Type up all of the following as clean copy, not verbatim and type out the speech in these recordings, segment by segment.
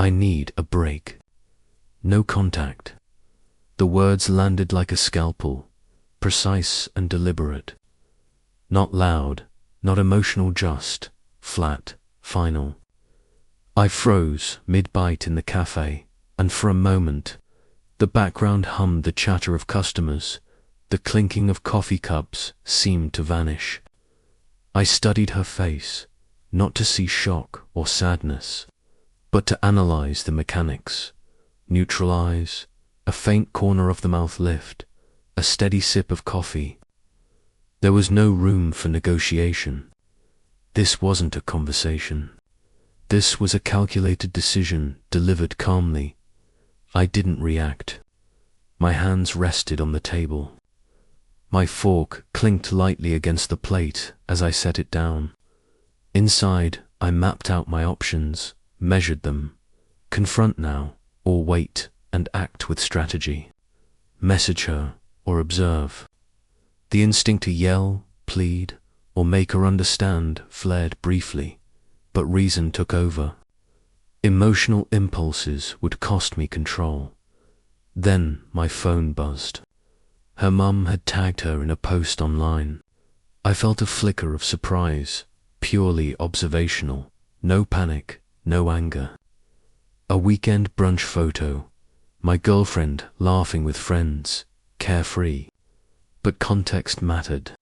I need a break. No contact. The words landed like a scalpel, precise and deliberate. Not loud, not emotional, just flat, final. I froze mid-bite in the cafe, and for a moment, the background hummed the chatter of customers, the clinking of coffee cups seemed to vanish. I studied her face, not to see shock or sadness, but to analyze the mechanics, neutralize, a faint corner of the mouth lift, a steady sip of coffee. There was no room for negotiation. This wasn't a conversation. This was a calculated decision delivered calmly. I didn't react. My hands rested on the table. My fork clinked lightly against the plate as I set it down. Inside, I mapped out my options, measured them. Confront now, or wait and act with strategy. Message her, or observe. The instinct to yell, plead, or make her understand flared briefly, but reason took over. Emotional impulses would cost me control. Then my phone buzzed. Her mum had tagged her in a post online. I felt a flicker of surprise, purely observational, no panic, no anger. A weekend brunch photo, my girlfriend laughing with friends, carefree. But context mattered.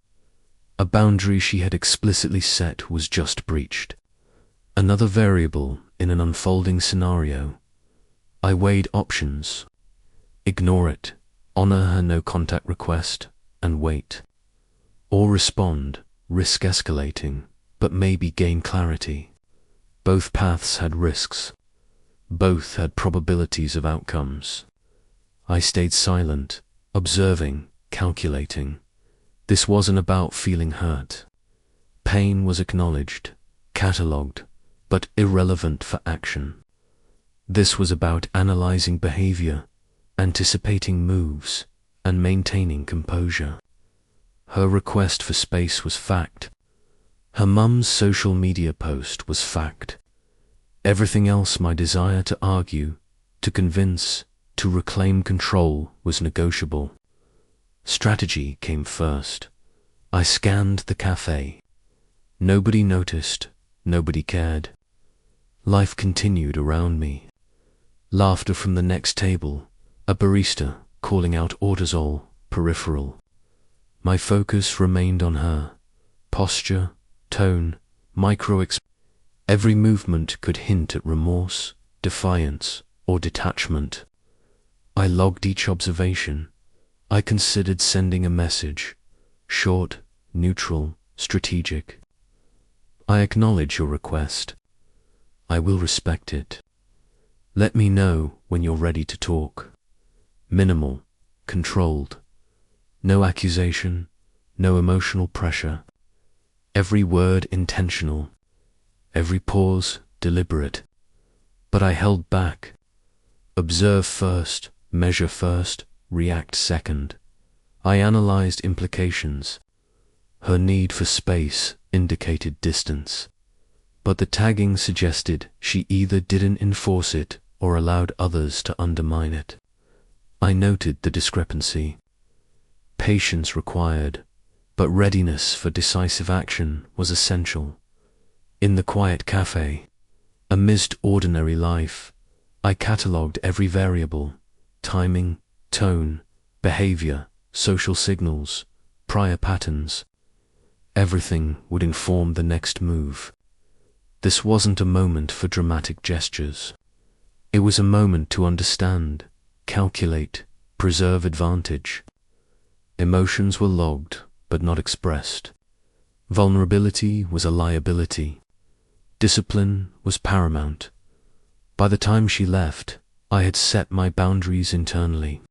A boundary she had explicitly set was just breached. Another variable in an unfolding scenario. I weighed options. Ignore it, honor her no-contact request, and wait. Or respond, risk escalating, but maybe gain clarity. Both paths had risks. Both had probabilities of outcomes. I stayed silent, observing, calculating. This wasn't about feeling hurt. Pain was acknowledged, catalogued, but irrelevant for action. This was about analyzing behavior, anticipating moves, and maintaining composure. Her request for space was fact. Her mum's social media post was fact. Everything else, my desire to argue, to convince, to reclaim control, was negotiable. Strategy came first. I scanned the cafe. Nobody noticed, nobody cared. Life continued around me. Laughter from the next table, a barista calling out orders, all peripheral. My focus remained on her. Posture, tone, every movement could hint at remorse, defiance, or detachment. I logged each observation. I considered sending a message, short, neutral, strategic. I acknowledge your request. I will respect it. Let me know when you're ready to talk. Minimal, controlled. No accusation, no emotional pressure. Every word intentional. Every pause deliberate. But I held back. Observe first, measure first, react second. I analyzed implications. Her need for space indicated distance. But the tagging suggested she either didn't enforce it or allowed others to undermine it. I noted the discrepancy. Patience required, but readiness for decisive action was essential. In the quiet cafe, amidst ordinary life, I catalogued every variable: timing, tone, behavior, social signals, prior patterns. Everything would inform the next move. This wasn't a moment for dramatic gestures. It was a moment to understand, calculate, preserve advantage. Emotions were logged, but not expressed. Vulnerability was a liability. Discipline was paramount. By the time she left, I had set my boundaries internally.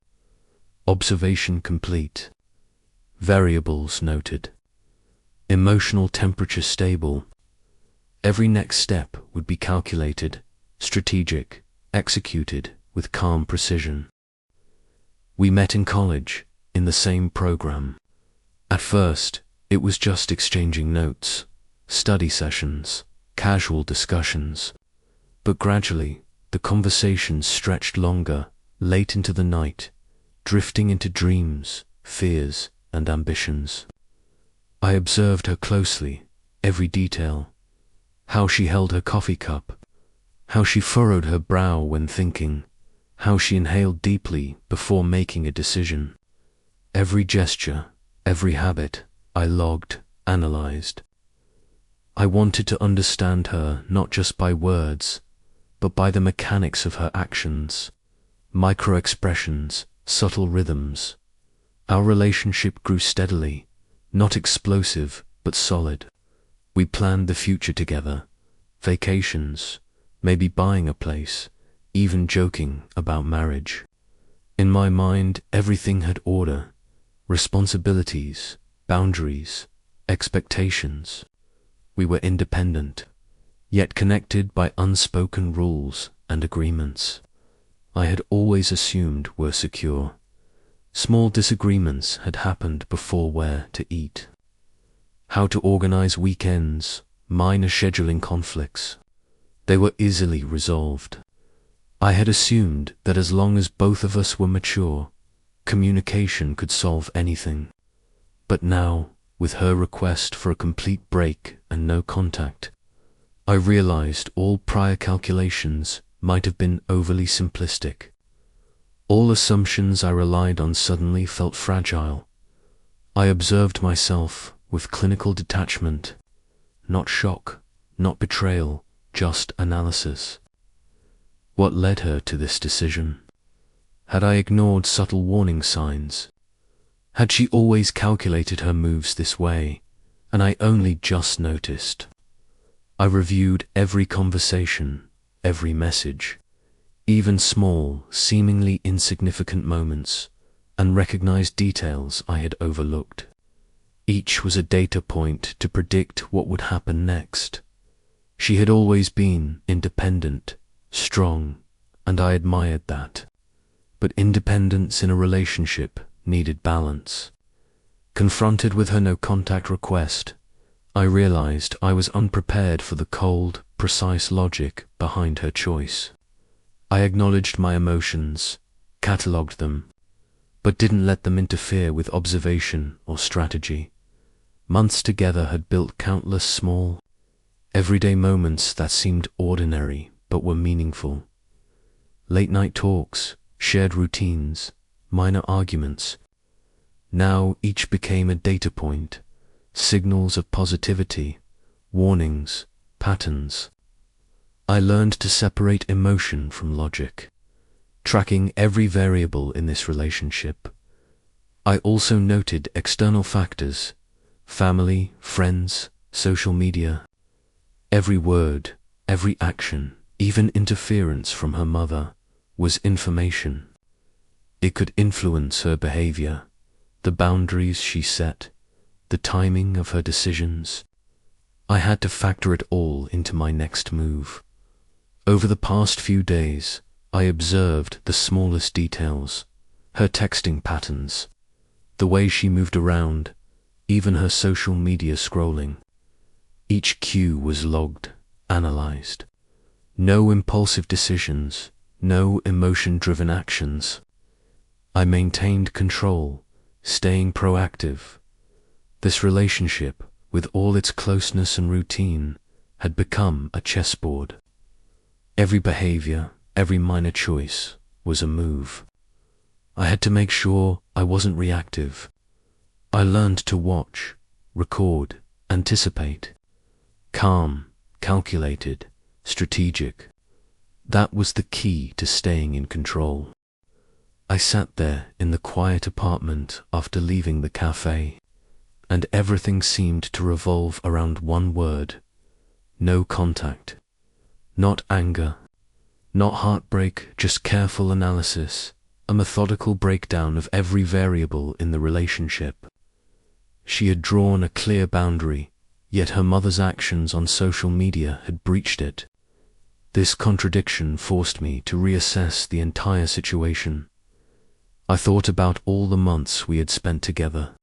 Observation complete. Variables noted. Emotional temperature stable. Every next step would be calculated, strategic, executed with calm precision. We met in college, in the same program. At first, it was just exchanging notes, study sessions, casual discussions. But gradually, the conversations stretched longer, late into the night, drifting into dreams, fears, and ambitions. I observed her closely, every detail. How she held her coffee cup, how she furrowed her brow when thinking, how she inhaled deeply before making a decision. Every gesture, every habit, I logged, analyzed. I wanted to understand her not just by words, but by the mechanics of her actions, micro-expressions, subtle rhythms. Our relationship grew steadily, not explosive, but solid. We planned the future together, vacations, maybe buying a place, even joking about marriage. In my mind, everything had order, responsibilities, boundaries, expectations. We were independent, yet connected by unspoken rules and agreements I had always assumed were secure. Small disagreements had happened before: where to eat, how to organize weekends, minor scheduling conflicts. They were easily resolved. I had assumed that as long as both of us were mature, communication could solve anything. But now, with her request for a complete break and no contact, I realized all prior calculations might have been overly simplistic. All assumptions I relied on suddenly felt fragile. I observed myself with clinical detachment, not shock, not betrayal, just analysis. What led her to this decision? Had I ignored subtle warning signs? Had she always calculated her moves this way, and I only just noticed? I reviewed every conversation, every message, even small, seemingly insignificant moments, and recognized details I had overlooked. Each was a data point to predict what would happen next. She had always been independent, strong, and I admired that. But independence in a relationship needed balance. Confronted with her no-contact request, I realized I was unprepared for the cold, precise logic behind her choice. I acknowledged my emotions, catalogued them, but didn't let them interfere with observation or strategy. Months together had built countless small, everyday moments that seemed ordinary but were meaningful. Late-night talks, shared routines, minor arguments. Now each became a data point, signals of positivity, warnings, patterns. I learned to separate emotion from logic, tracking every variable in this relationship. I also noted external factors: family, friends, social media. Every word, every action, even interference from her mother, was information. It could influence her behavior, the boundaries she set, the timing of her decisions. I had to factor it all into my next move. Over the past few days, I observed the smallest details: her texting patterns, the way she moved around, even her social media scrolling. Each cue was logged, analyzed. No impulsive decisions, no emotion-driven actions. I maintained control, staying proactive. This relationship, with all its closeness and routine, had become a chessboard. Every behavior, every minor choice was a move. I had to make sure I wasn't reactive. I learned to watch, record, anticipate. Calm, calculated, strategic. That was the key to staying in control. I sat there in the quiet apartment after leaving the cafe, and everything seemed to revolve around one word: no contact. Not anger, not heartbreak, just careful analysis, a methodical breakdown of every variable in the relationship. She had drawn a clear boundary, yet her mother's actions on social media had breached it. This contradiction forced me to reassess the entire situation. I thought about all the months we had spent together,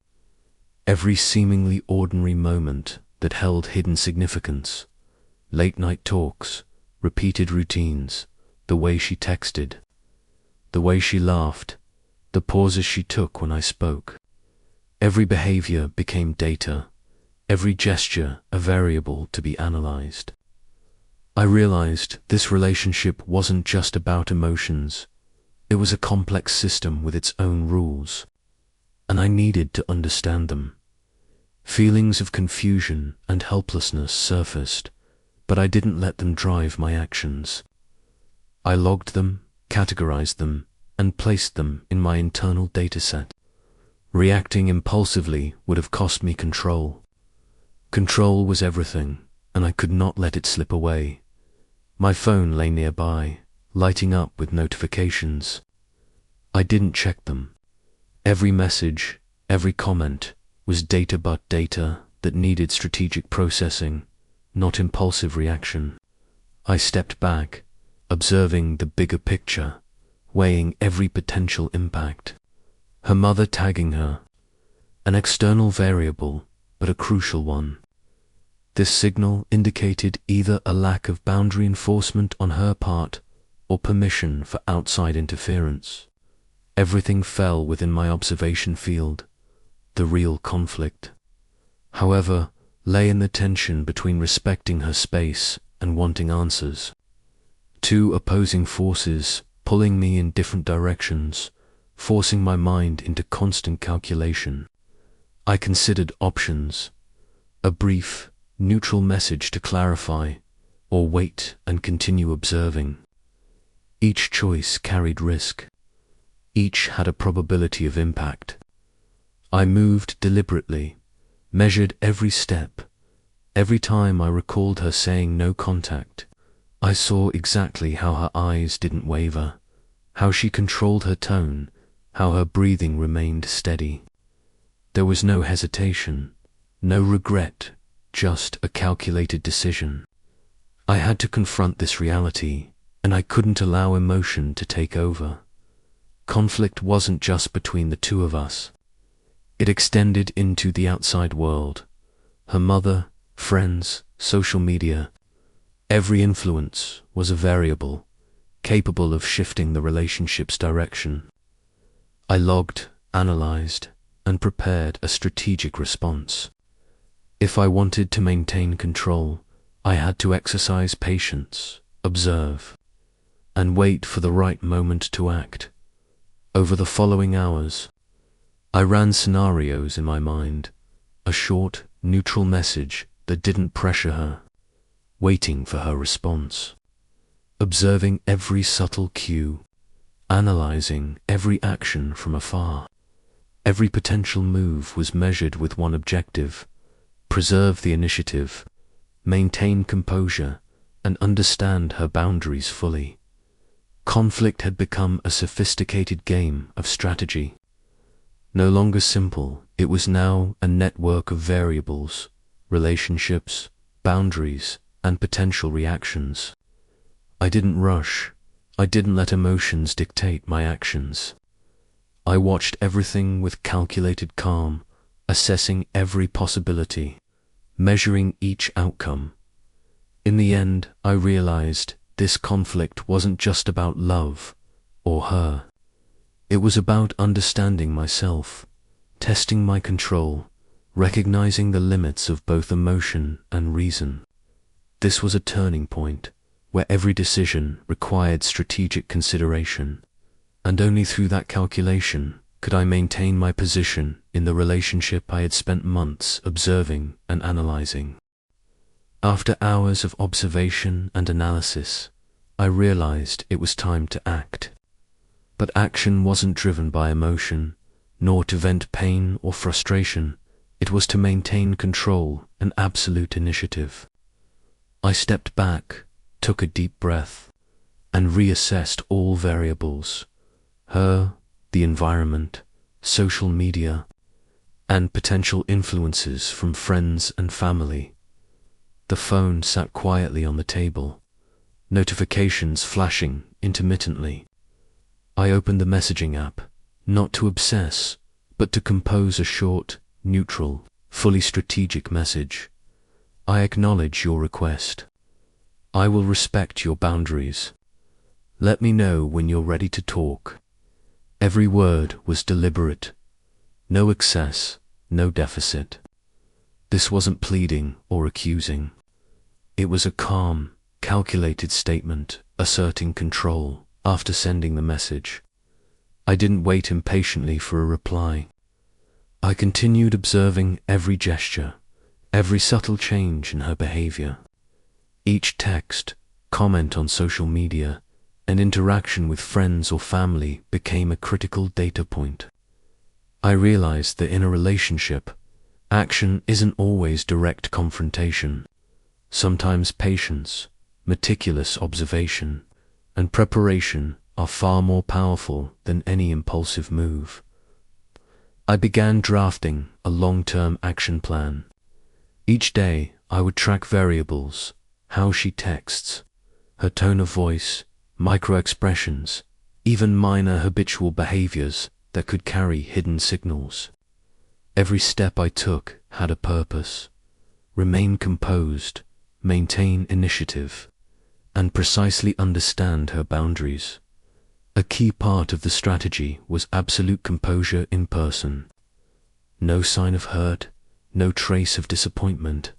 every seemingly ordinary moment that held hidden significance: late-night talks, repeated routines, the way she texted, the way she laughed, the pauses she took when I spoke. Every behavior became data, every gesture a variable to be analyzed. I realized this relationship wasn't just about emotions. It was a complex system with its own rules, and I needed to understand them. Feelings of confusion and helplessness surfaced, but I didn't let them drive my actions. I logged them, categorized them, and placed them in my internal dataset. Reacting impulsively would have cost me control. Control was everything, and I could not let it slip away. My phone lay nearby, lighting up with notifications. I didn't check them. Every message, every comment was data, but data that needed strategic processing, not impulsive reaction. I stepped back, observing the bigger picture, weighing every potential impact. Her mother tagging her, an external variable, but a crucial one. This signal indicated either a lack of boundary enforcement on her part or permission for outside interference. Everything fell within my observation field. The real conflict, however, lay in the tension between respecting her space and wanting answers. Two opposing forces pulling me in different directions, forcing my mind into constant calculation. I considered options: a brief, neutral message to clarify, or wait and continue observing. Each choice carried risk. Each had a probability of impact. I moved deliberately, measured every step. Every time I recalled her saying no contact, I saw exactly how her eyes didn't waver, how she controlled her tone, how her breathing remained steady. There was no hesitation, no regret, just a calculated decision. I had to confront this reality, and I couldn't allow emotion to take over. Conflict wasn't just between the two of us. It extended into the outside world. Her mother, friends, social media. Every influence was a variable, capable of shifting the relationship's direction. I logged, analyzed, and prepared a strategic response. If I wanted to maintain control, I had to exercise patience, observe, and wait for the right moment to act. Over the following hours, I ran scenarios in my mind, a short, neutral message that didn't pressure her, waiting for her response, observing every subtle cue, analyzing every action from afar. Every potential move was measured with one objective: preserve the initiative, maintain composure, and understand her boundaries fully. Conflict had become a sophisticated game of strategy. No longer simple, it was now a network of variables, relationships, boundaries, and potential reactions. I didn't rush. I didn't let emotions dictate my actions. I watched everything with calculated calm, assessing every possibility, measuring each outcome. In the end, I realized this conflict wasn't just about love or her. It was about understanding myself, testing my control, recognizing the limits of both emotion and reason. This was a turning point where every decision required strategic consideration, and only through that calculation could I maintain my position in the relationship I had spent months observing and analyzing. After hours of observation and analysis, I realized it was time to act. But action wasn't driven by emotion, nor to vent pain or frustration. It was to maintain control and absolute initiative. I stepped back, took a deep breath, and reassessed all variables: her, the environment, social media, and potential influences from friends and family. The phone sat quietly on the table, notifications flashing intermittently. I opened the messaging app, not to obsess, but to compose a short, neutral, fully strategic message. I acknowledge your request. I will respect your boundaries. Let me know when you're ready to talk. Every word was deliberate. No excess, no deficit. This wasn't pleading or accusing. It was a calm, calculated statement asserting control after sending the message. I didn't wait impatiently for a reply. I continued observing every gesture, every subtle change in her behavior. Each text, comment on social media, and interaction with friends or family became a critical data point. I realized that in a relationship, action isn't always direct confrontation. Sometimes patience, meticulous observation, and preparation are far more powerful than any impulsive move. I began drafting a long-term action plan. Each day, I would track variables: how she texts, her tone of voice, micro-expressions, even minor habitual behaviors that could carry hidden signals. Every step I took had a purpose: remain composed, maintain initiative, and precisely understand her boundaries. A key part of the strategy was absolute composure in person. No sign of hurt, no trace of disappointment.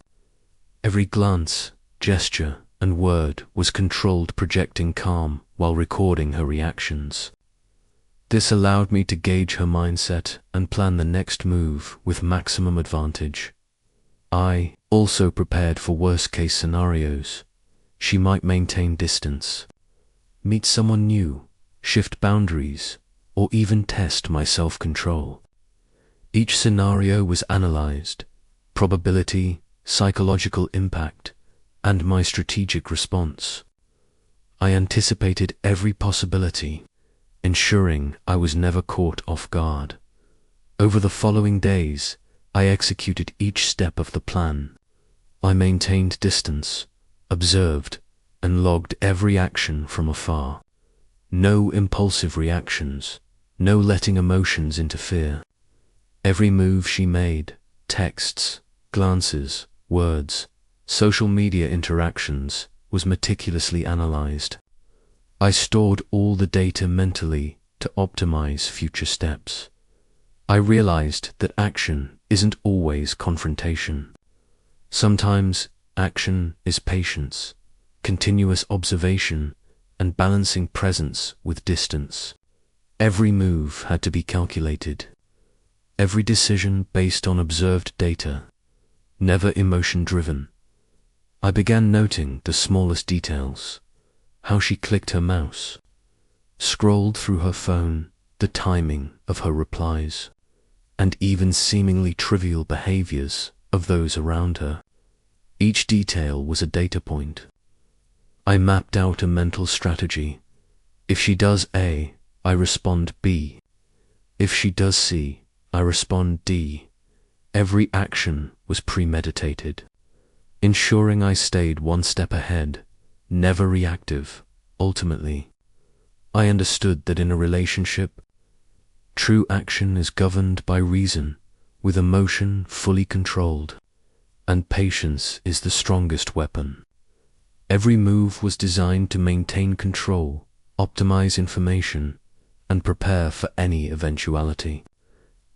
Every glance, gesture, and word was controlled, projecting calm while recording her reactions. This allowed me to gauge her mindset and plan the next move with maximum advantage. I also prepared for worst-case scenarios. She might maintain distance, meet someone new, shift boundaries, or even test my self-control. Each scenario was analyzed: probability, psychological impact, and my strategic response. I anticipated every possibility, ensuring I was never caught off guard. Over the following days, I executed each step of the plan. I maintained distance, observed, and logged every action from afar. No impulsive reactions, no letting emotions interfere. Every move she made, texts, glances, words, social media interactions, was meticulously analyzed. I stored all the data mentally to optimize future steps. I realized that action isn't always confrontation. Sometimes action is patience, continuous observation, and balancing presence with distance. Every move had to be calculated. Every decision based on observed data, never emotion-driven. I began noting the smallest details: how she clicked her mouse, scrolled through her phone, the timing of her replies, and even seemingly trivial behaviors of those around her. Each detail was a data point. I mapped out a mental strategy. If she does A, I respond B. If she does C, I respond D. Every action was premeditated, ensuring I stayed one step ahead, never reactive. Ultimately, I understood that in a relationship, true action is governed by reason, with emotion fully controlled, and patience is the strongest weapon. Every move was designed to maintain control, optimize information, and prepare for any eventuality.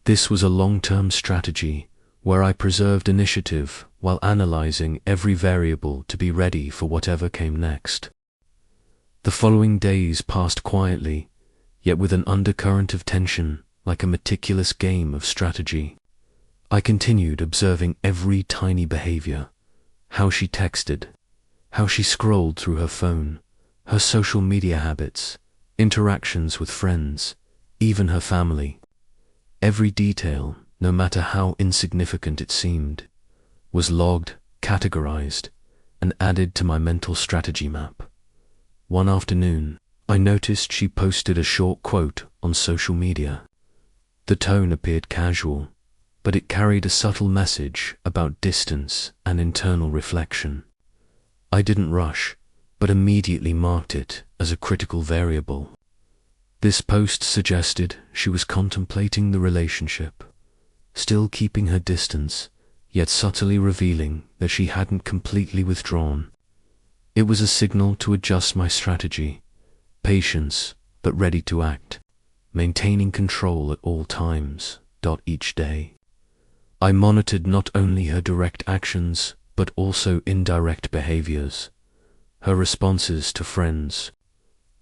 This was a long-term strategy where I preserved initiative while analyzing every variable to be ready for whatever came next. The following days passed quietly, yet with an undercurrent of tension, like a meticulous game of strategy. I continued observing every tiny behavior: how she texted, how she scrolled through her phone, her social media habits, interactions with friends, even her family. Every detail, no matter how insignificant it seemed, was logged, categorized, and added to my mental strategy map. One afternoon, I noticed she posted a short quote on social media. The tone appeared casual, but it carried a subtle message about distance and internal reflection. I didn't rush, but immediately marked it as a critical variable. This post suggested she was contemplating the relationship, still keeping her distance, yet subtly revealing that she hadn't completely withdrawn. It was a signal to adjust my strategy, patience, but ready to act, maintaining control at all times. Each day, I monitored not only her direct actions, but also indirect behaviors, her responses to friends,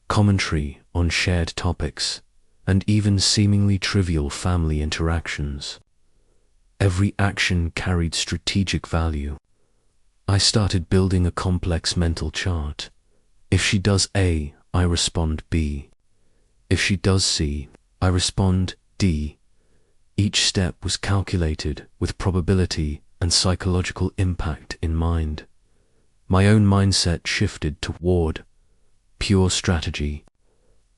commentary on shared topics, and even seemingly trivial family interactions. Every action carried strategic value. I started building a complex mental chart. If she does A, I respond B. If she does C, I respond D. Each step was calculated with probability and psychological impact in mind. My own mindset shifted toward pure strategy.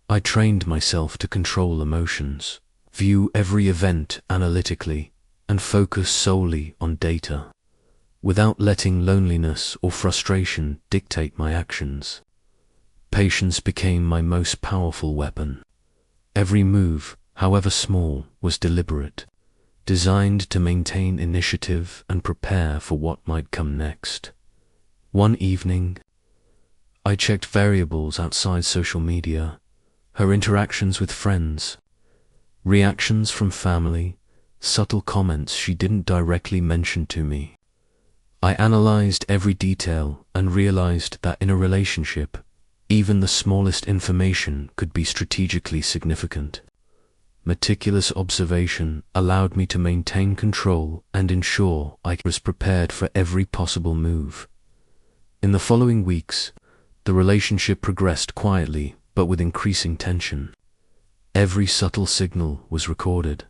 I trained myself to control emotions, view every event analytically, and focus solely on data, without letting loneliness or frustration dictate my actions. Patience became my most powerful weapon. Every move, however small, was deliberate, designed to maintain initiative and prepare for what might come next. One evening, I checked variables outside social media, her interactions with friends, reactions from family, subtle comments she didn't directly mention to me. I analyzed every detail and realized that in a relationship, even the smallest information could be strategically significant. Meticulous observation allowed me to maintain control and ensure I was prepared for every possible move. In the following weeks, the relationship progressed quietly but with increasing tension. Every subtle signal was recorded.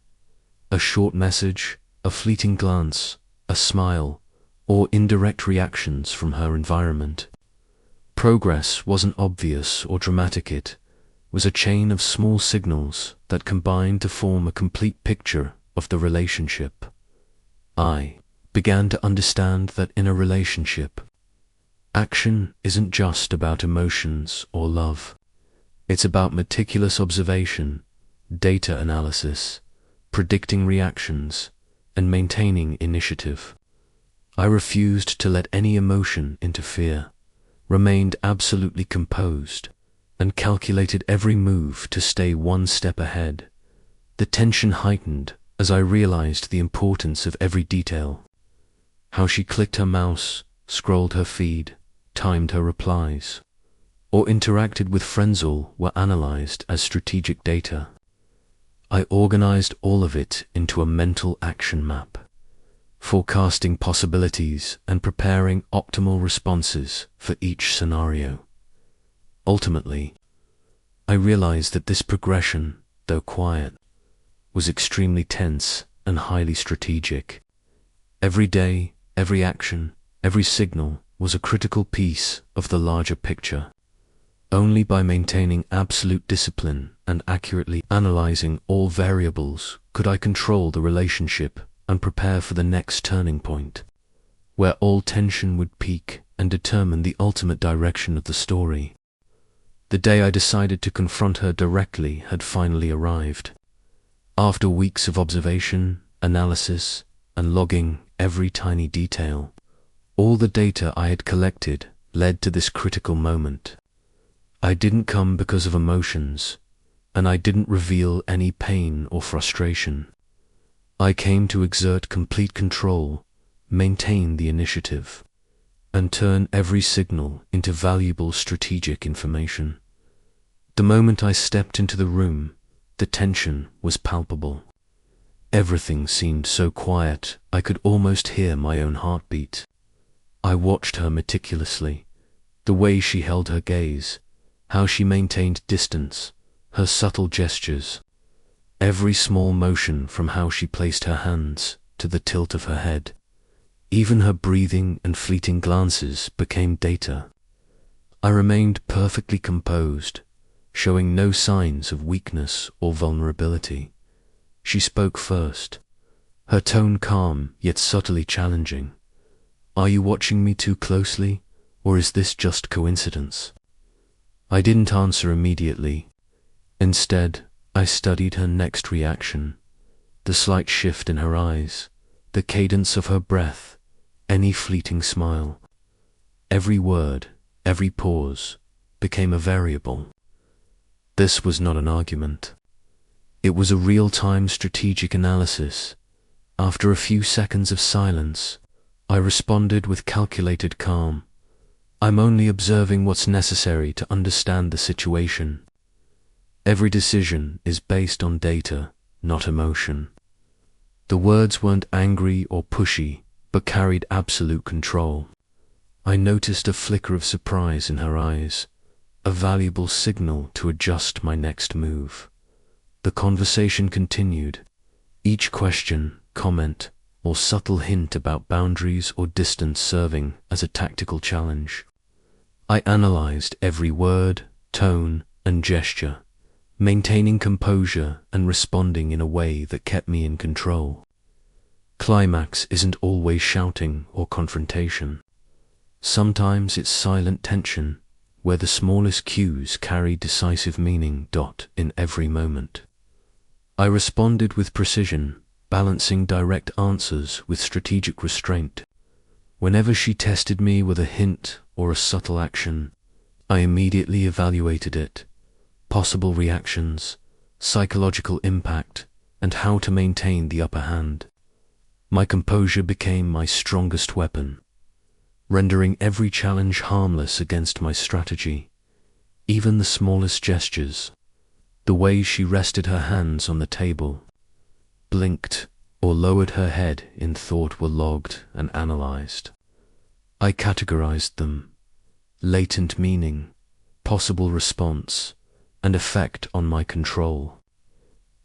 A short message, a fleeting glance, a smile, or indirect reactions from her environment. Progress wasn't obvious or dramatic, it was a chain of small signals that combined to form a complete picture of the relationship. I began to understand that in a relationship, action isn't just about emotions or love. It's about meticulous observation, data analysis, predicting reactions, and maintaining initiative. I refused to let any emotion interfere, remained absolutely composed, and calculated every move to stay one step ahead. The tension heightened as I realized the importance of every detail. How she clicked her mouse, scrolled her feed, timed her replies, or interacted with friends all were analyzed as strategic data. I organized all of it into a mental action map, forecasting possibilities and preparing optimal responses for each scenario. Ultimately, I realized that this progression, though quiet, was extremely tense and highly strategic. Every day, every action, every signal was a critical piece of the larger picture. Only by maintaining absolute discipline and accurately analyzing all variables could I control the relationship and prepare for the next turning point, where all tension would peak and determine the ultimate direction of the story. The day I decided to confront her directly had finally arrived. After weeks of observation, analysis, and logging every tiny detail, all the data I had collected led to this critical moment. I didn't come because of emotions, and I didn't reveal any pain or frustration. I came to exert complete control, maintain the initiative, and turn every signal into valuable strategic information. The moment I stepped into the room, the tension was palpable. Everything seemed so quiet I could almost hear my own heartbeat. I watched her meticulously, the way she held her gaze, how she maintained distance, her subtle gestures, every small motion from how she placed her hands to the tilt of her head. Even her breathing and fleeting glances became data. I remained perfectly composed, showing no signs of weakness or vulnerability. She spoke first, her tone calm yet subtly challenging. "Are you watching me too closely, or is this just coincidence?" I didn't answer immediately. Instead, I studied her next reaction, the slight shift in her eyes, the cadence of her breath, any fleeting smile. Every word, every pause, became a variable. This was not an argument. It was a real-time strategic analysis. After a few seconds of silence, I responded with calculated calm. I'm only observing what's necessary to understand the situation. Every decision is based on data, not emotion. The words weren't angry or pushy, but carried absolute control. I noticed a flicker of surprise in her eyes, a valuable signal to adjust my next move. The conversation continued. Each question, comment, or subtle hint about boundaries or distance serving as a tactical challenge. I analyzed every word, tone, and gesture, maintaining composure and responding in a way that kept me in control. Climax isn't always shouting or confrontation. Sometimes it's silent tension, where the smallest cues carry decisive meaning. In every moment. I responded with precision, balancing direct answers with strategic restraint. Whenever she tested me with a hint or a subtle action, I immediately evaluated it, possible reactions, psychological impact, and how to maintain the upper hand. My composure became my strongest weapon, rendering every challenge harmless against my strategy. Even the smallest gestures, the way she rested her hands on the table, blinked, or lowered her head in thought, were logged and analyzed. I categorized them: latent meaning, possible response, and effect on my control.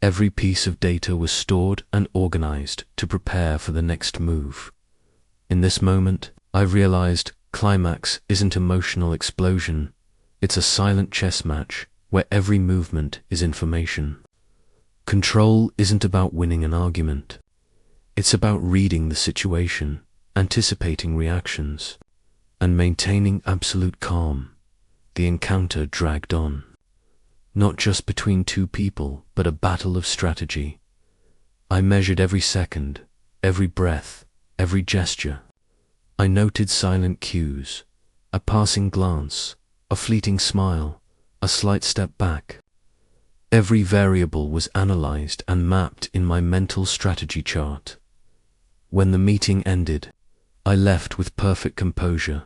Every piece of data was stored and organized to prepare for the next move. In this moment, I realized climax isn't emotional explosion. It's a silent chess match where every movement is information. Control isn't about winning an argument. It's about reading the situation, anticipating reactions, and maintaining absolute calm. The encounter dragged on. Not just between two people, but a battle of strategy. I measured every second, every breath, every gesture. I noted silent cues, a passing glance, a fleeting smile, a slight step back. Every variable was analyzed and mapped in my mental strategy chart. When the meeting ended, I left with perfect composure,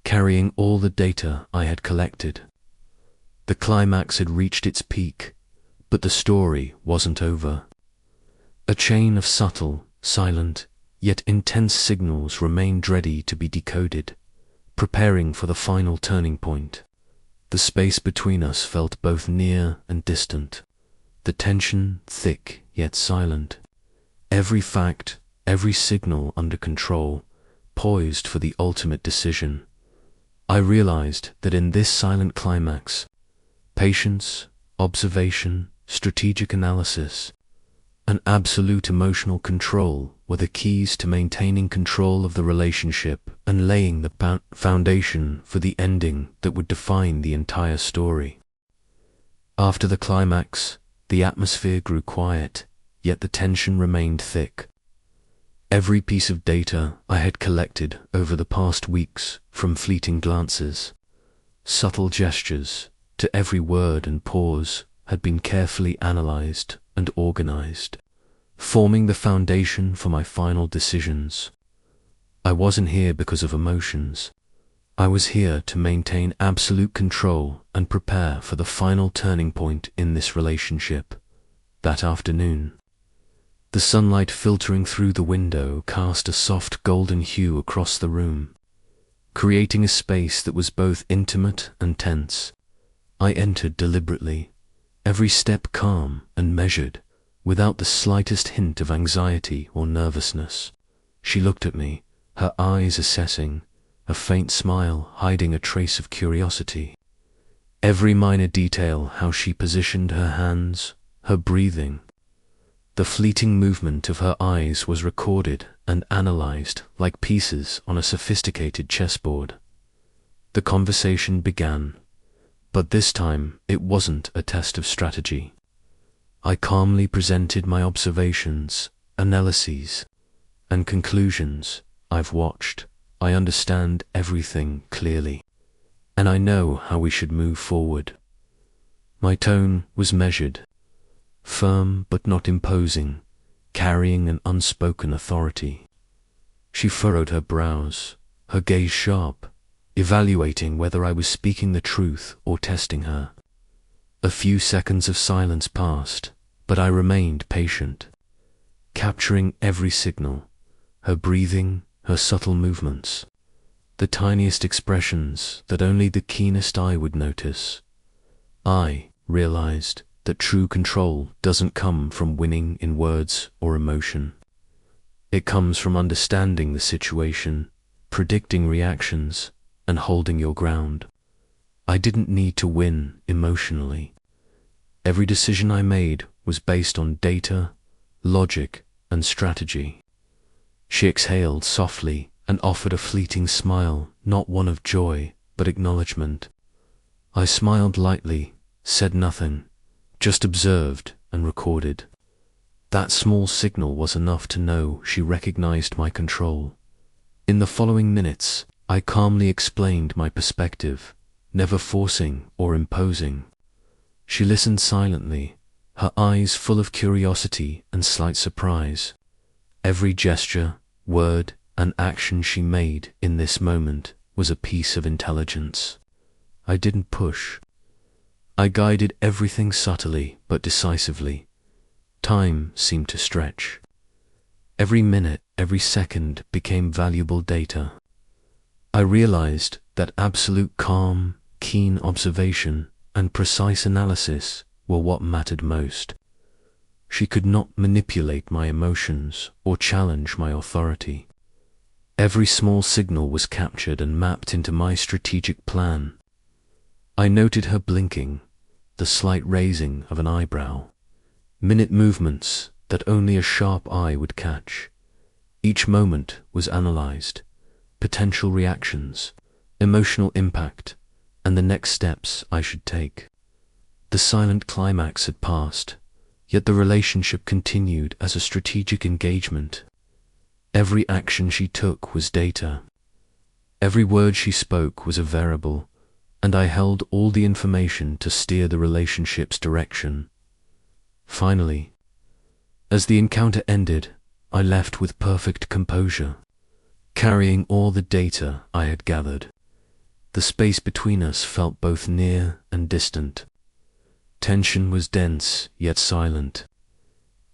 carrying all the data I had collected. The climax had reached its peak, but the story wasn't over. A chain of subtle, silent, yet intense signals remained ready to be decoded, preparing for the final turning point. The space between us felt both near and distant, the tension thick yet silent. Every fact, every signal under control, poised for the ultimate decision. I realized that in this silent climax, patience, observation, strategic analysis, and absolute emotional control were the keys to maintaining control of the relationship and laying the foundation for the ending that would define the entire story. After the climax, the atmosphere grew quiet, yet the tension remained thick. Every piece of data I had collected over the past weeks, from fleeting glances, subtle gestures, to every word and pause, had been carefully analyzed and organized, forming the foundation for my final decisions. I wasn't here because of emotions. I was here to maintain absolute control and prepare for the final turning point in this relationship. That afternoon, the sunlight filtering through the window cast a soft golden hue across the room, creating a space that was both intimate and tense. I entered deliberately, every step calm and measured, without the slightest hint of anxiety or nervousness. She looked at me, her eyes assessing, a faint smile hiding a trace of curiosity. Every minor detail, how she positioned her hands, her breathing, the fleeting movement of her eyes was recorded and analyzed like pieces on a sophisticated chessboard. The conversation began. But this time, it wasn't a test of strategy. I calmly presented my observations, analyses, and conclusions. I've watched. I understand everything clearly, and I know how we should move forward. My tone was measured, firm but not imposing, carrying an unspoken authority. She furrowed her brows, her gaze sharp, evaluating whether I was speaking the truth or testing her. A few seconds of silence passed, but I remained patient, capturing every signal, her breathing, her subtle movements, the tiniest expressions that only the keenest eye would notice. I realized that true control doesn't come from winning in words or emotion. It comes from understanding the situation, predicting reactions, and holding your ground. I didn't need to win emotionally. Every decision I made was based on data, logic, and strategy. She exhaled softly and offered a fleeting smile, not one of joy, but acknowledgement. I smiled lightly, said nothing, just observed and recorded. That small signal was enough to know she recognized my control. In the following minutes, I calmly explained my perspective, never forcing or imposing. She listened silently, her eyes full of curiosity and slight surprise. Every gesture, word, and action she made in this moment was a piece of intelligence. I didn't push. I guided everything subtly but decisively. Time seemed to stretch. Every minute, every second became valuable data. I realized that absolute calm, keen observation, and precise analysis were what mattered most. She could not manipulate my emotions or challenge my authority. Every small signal was captured and mapped into my strategic plan. I noted her blinking, the slight raising of an eyebrow, minute movements that only a sharp eye would catch. Each moment was analyzed, potential reactions, emotional impact, and the next steps I should take. The silent climax had passed, yet the relationship continued as a strategic engagement. Every action she took was data. Every word she spoke was a variable, and I held all the information to steer the relationship's direction. Finally, as the encounter ended, I left with perfect composure, carrying all the data I had gathered. The space between us felt both near and distant. Tension was dense yet silent.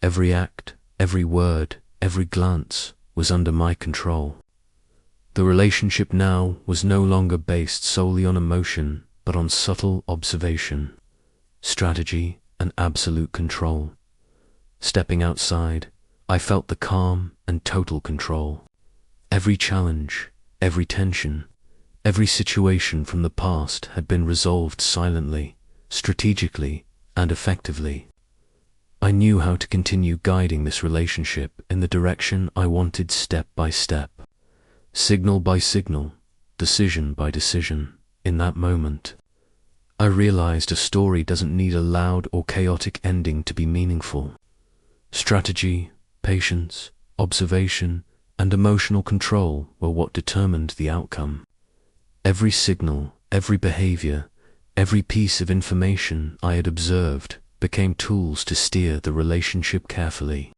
Every act, every word, every glance was under my control. The relationship now was no longer based solely on emotion, but on subtle observation, strategy, and absolute control. Stepping outside, I felt the calm and total control. Every challenge, every tension, every situation from the past had been resolved silently, strategically, and effectively. I knew how to continue guiding this relationship in the direction I wanted step by step, signal by signal, decision by decision. In that moment, I realized a story doesn't need a loud or chaotic ending to be meaningful. Strategy, patience, observation, and emotional control were what determined the outcome. Every signal, every behavior, every piece of information I had observed became tools to steer the relationship carefully.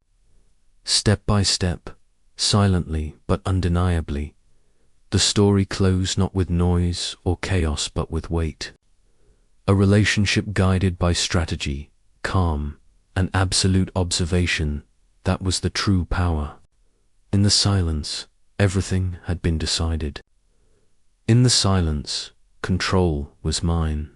Step by step, silently but undeniably, the story closed not with noise or chaos but with weight. A relationship guided by strategy, calm, and absolute observation, that was the true power. In the silence, everything had been decided. In the silence, control was mine.